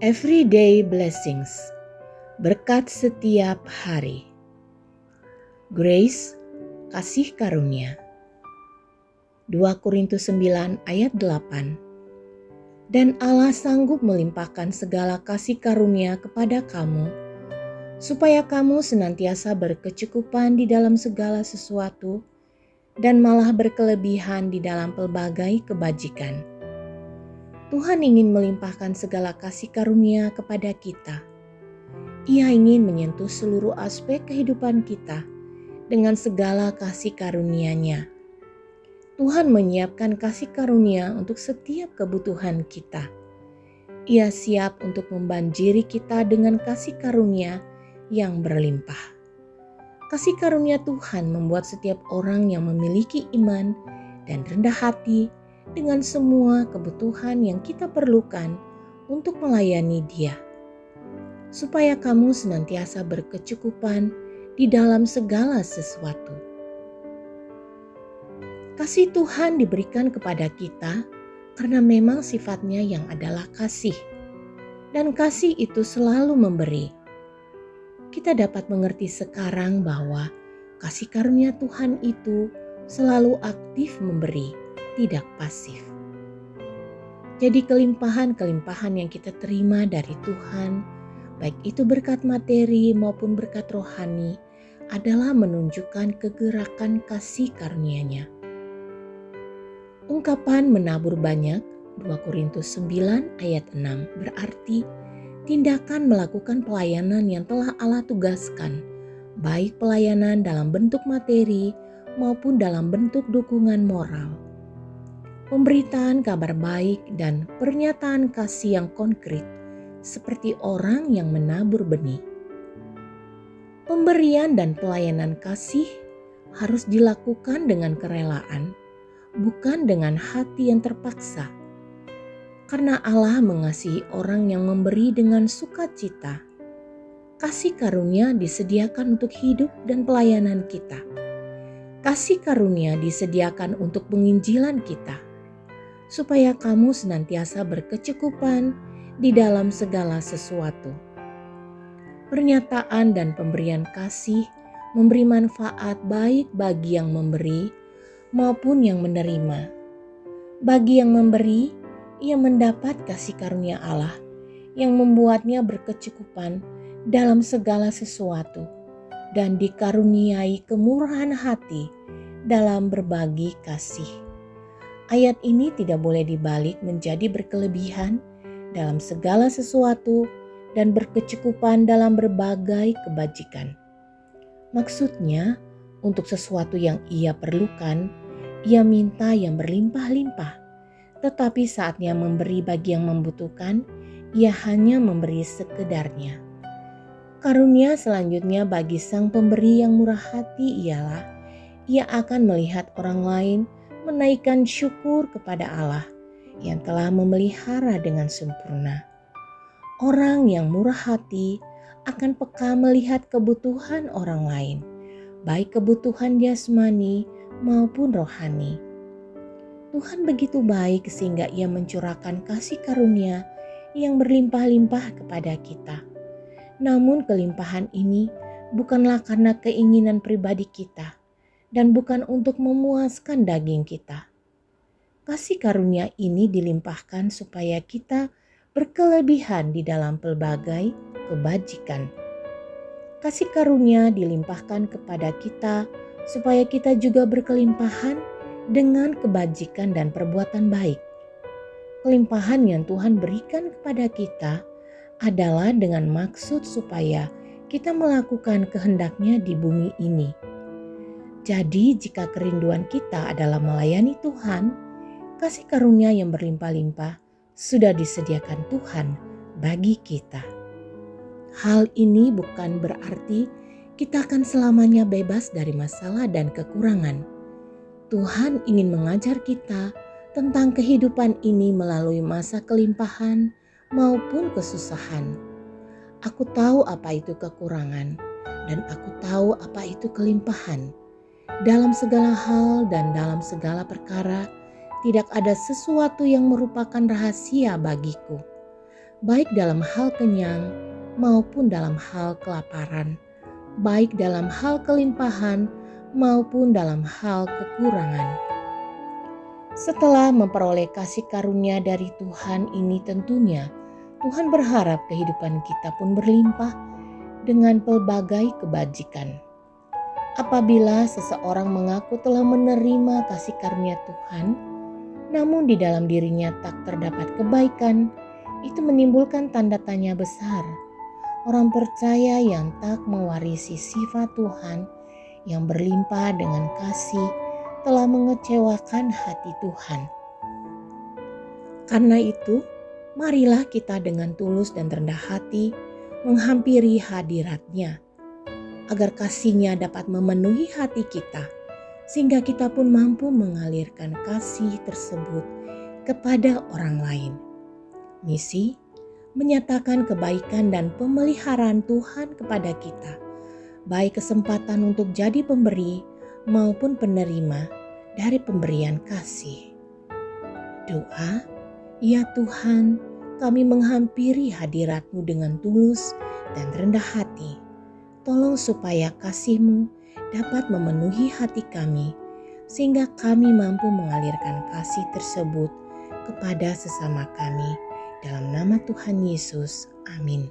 Everyday Blessings, berkat setiap hari. Grace, kasih karunia. 2 Korintus 9 ayat 8. Dan Allah sanggup melimpahkan segala kasih karunia kepada kamu, supaya kamu senantiasa berkecukupan di dalam segala sesuatu, dan malah berkelebihan di dalam pelbagai kebajikan. Tuhan ingin melimpahkan segala kasih karunia kepada kita. Ia ingin menyentuh seluruh aspek kehidupan kita dengan segala kasih karunia-Nya. Tuhan menyiapkan kasih karunia untuk setiap kebutuhan kita. Ia siap untuk membanjiri kita dengan kasih karunia yang berlimpah. Kasih karunia Tuhan membuat setiap orang yang memiliki iman dan rendah hati dengan semua kebutuhan yang kita perlukan untuk melayani Dia, supaya kamu senantiasa berkecukupan di dalam segala sesuatu. Kasih Tuhan diberikan kepada kita karena memang sifatnya yang adalah kasih, dan kasih itu selalu memberi. Kita dapat mengerti sekarang bahwa kasih karunia Tuhan itu selalu aktif memberi, tidak pasif. Jadi kelimpahan-kelimpahan yang kita terima dari Tuhan, baik itu berkat materi maupun berkat rohani, adalah menunjukkan kegerakan kasih karunia-Nya. Ungkapan menabur banyak, 2 Korintus 9 ayat 6, berarti tindakan melakukan pelayanan yang telah Allah tugaskan, baik pelayanan dalam bentuk materi maupun dalam bentuk dukungan moral. Pemberitaan kabar baik dan pernyataan kasih yang konkret seperti orang yang menabur benih. Pemberian dan pelayanan kasih harus dilakukan dengan kerelaan, bukan dengan hati yang terpaksa. Karena Allah mengasihi orang yang memberi dengan sukacita. Kasih karunia disediakan untuk hidup dan pelayanan kita. Kasih karunia disediakan untuk penginjilan kita, supaya kamu senantiasa berkecukupan di dalam segala sesuatu. Pernyataan dan pemberian kasih memberi manfaat baik bagi yang memberi maupun yang menerima. Bagi yang memberi, ia mendapat kasih karunia Allah yang membuatnya berkecukupan dalam segala sesuatu dan dikaruniai kemurahan hati dalam berbagi kasih. Ayat ini tidak boleh dibalik menjadi berkelebihan dalam segala sesuatu dan berkecukupan dalam berbagai kebajikan. Maksudnya, untuk sesuatu yang ia perlukan, ia minta yang berlimpah-limpah. Tetapi saatnya memberi bagi yang membutuhkan, ia hanya memberi sekedarnya. Karunia selanjutnya bagi sang pemberi yang murah hati ialah, ia akan melihat orang lain menaikkan syukur kepada Allah yang telah memelihara dengan sempurna. Orang yang murah hati akan peka melihat kebutuhan orang lain, baik kebutuhan jasmani maupun rohani. Tuhan begitu baik sehingga Ia mencurahkan kasih karunia yang berlimpah-limpah kepada kita. Namun kelimpahan ini bukanlah karena keinginan pribadi kita, dan bukan untuk memuaskan daging kita. Kasih karunia ini dilimpahkan supaya kita berkelebihan di dalam pelbagai kebajikan. Kasih karunia dilimpahkan kepada kita supaya kita juga berkelimpahan dengan kebajikan dan perbuatan baik. Kelimpahan yang Tuhan berikan kepada kita adalah dengan maksud supaya kita melakukan kehendak-Nya di bumi ini. Jadi jika kerinduan kita adalah melayani Tuhan, kasih karunia yang berlimpah-limpah sudah disediakan Tuhan bagi kita. Hal ini bukan berarti kita akan selamanya bebas dari masalah dan kekurangan. Tuhan ingin mengajar kita tentang kehidupan ini melalui masa kelimpahan maupun kesusahan. Aku tahu apa itu kekurangan, dan aku tahu apa itu kelimpahan. Dalam segala hal dan dalam segala perkara, tidak ada sesuatu yang merupakan rahasia bagiku. baik dalam hal kenyang maupun dalam hal kelaparan, baik dalam hal kelimpahan maupun dalam hal kekurangan. Setelah memperoleh kasih karunia dari Tuhan ini, tentunya Tuhan berharap kehidupan kita pun berlimpah dengan pelbagai kebajikan. Apabila seseorang mengaku telah menerima kasih karunia Tuhan, namun di dalam dirinya tak terdapat kebaikan, itu menimbulkan tanda tanya besar. Orang percaya yang tak mewarisi sifat Tuhan yang berlimpah dengan kasih telah mengecewakan hati Tuhan. Karena itu, marilah kita dengan tulus dan rendah hati menghampiri hadirat-Nya, agar kasih-Nya dapat memenuhi hati kita, sehingga kita pun mampu mengalirkan kasih tersebut kepada orang lain. Misi menyatakan kebaikan dan pemeliharaan Tuhan kepada kita, baik kesempatan untuk jadi pemberi maupun penerima dari pemberian kasih. Doa, ya Tuhan, kami menghampiri hadirat-Mu dengan tulus dan rendah hati. Tolong supaya kasih-Mu dapat memenuhi hati kami, sehingga kami mampu mengalirkan kasih tersebut kepada sesama kami. Dalam nama Tuhan Yesus, amin.